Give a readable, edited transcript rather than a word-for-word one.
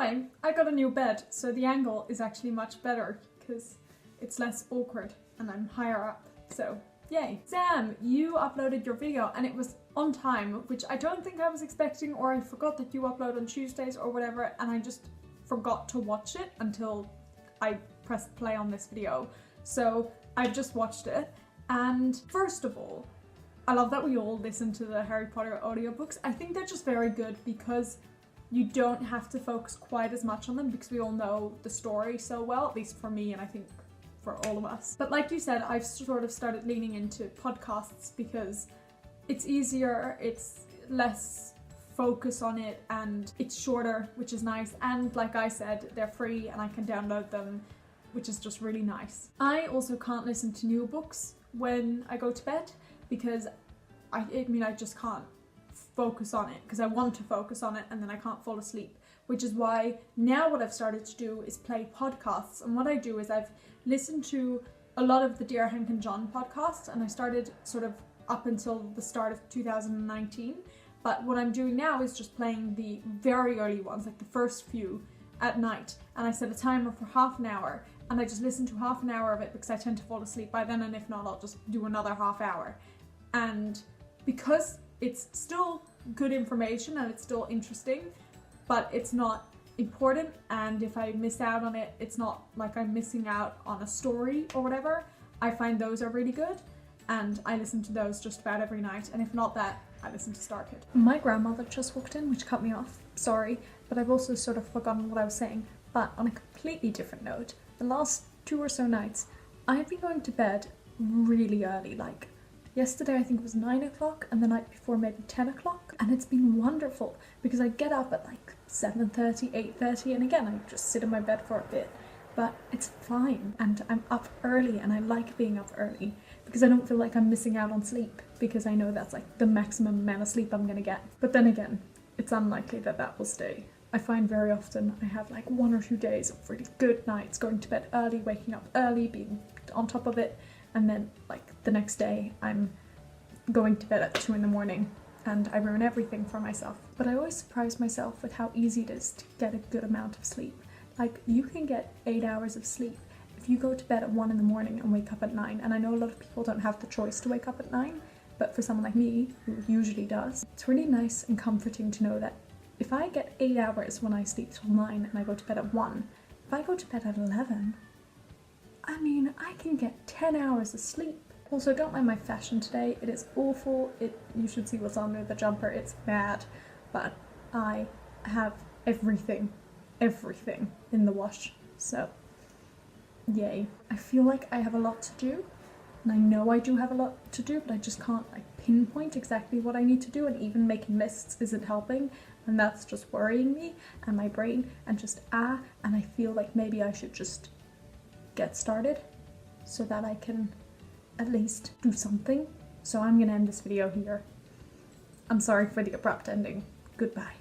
Anyway, I got a new bed, so the angle is actually much better because it's less awkward and I'm higher up, so yay. Sam, you uploaded your video and it was on time, which I don't think I was expecting, or I forgot that you upload on Tuesdays or whatever, and I just forgot to watch it until I pressed play on this video. So I've just watched it, and first of all, I love that we all listen to the Harry Potter audiobooks. I think they're just very good because you don't have to focus quite as much on them because we all know the story so well, at least for me and I think for all of us. But like you said, I've sort of started leaning into podcasts because it's easier, it's less focus on it, and it's shorter, which is nice. And like I said, they're free and I can download them, which is just really nice. I also can't listen to new books when I go to bed because I just can't focus on it because I want to focus on it and then I can't fall asleep, which is why now what I've started to do is play podcasts. And what I do is I've listened to a lot of the Dear Hank and John podcasts, and I started sort of up until the start of 2019, but what I'm doing now is just playing the very early ones, like the first few, at night, and I set a timer for half an hour and I just listen to half an hour of it because I tend to fall asleep by then, and if not I'll just do another half hour. And because it's still good information and it's still interesting, but it's not important, and if I miss out on it, it's not like I'm missing out on a story or whatever. I find those are really good and I listen to those just about every night, and if not that, I listen to Star Kid. My grandmother just walked in, which cut me off, sorry, but I've also sort of forgotten what I was saying. But on a completely different note, the last 2 or so nights, I've been going to bed really early, like yesterday I think it was 9 o'clock and the night before maybe 10 o'clock, and it's been wonderful because I get up at like 7:30, 8:30, and again I just sit in my bed for a bit, but it's fine, and I'm up early and I like being up early because I don't feel like I'm missing out on sleep, because I know that's like the maximum amount of sleep I'm gonna get. But then again, it's unlikely that that will stay. I find very often I have like 1 or 2 days of really good nights, going to bed early, waking up early, being on top of it, and then like the next day I'm going to bed at 2 in the morning and I ruin everything for myself. But I always surprise myself with how easy it is to get a good amount of sleep. Like, you can get 8 hours of sleep if you go to bed at 1 in the morning and wake up at 9. And I know a lot of people don't have the choice to wake up at 9, but for someone like me, who usually does, it's really nice and comforting to know that if I get 8 hours when I sleep till 9 and I go to bed at 1, if I go to bed at 11, I mean, I can get 10 hours of sleep. Also, don't mind my fashion today. It is awful. You should see what's under the jumper. It's bad, but I have everything in the wash, so yay. I feel like I have a lot to do, and I know I do have a lot to do, but I just can't like pinpoint exactly what I need to do, and even making lists isn't helping, and that's just worrying me and my brain, and just and I feel like maybe I should just get started so that I can at least do something. So I'm gonna end this video here. I'm sorry for the abrupt ending. Goodbye.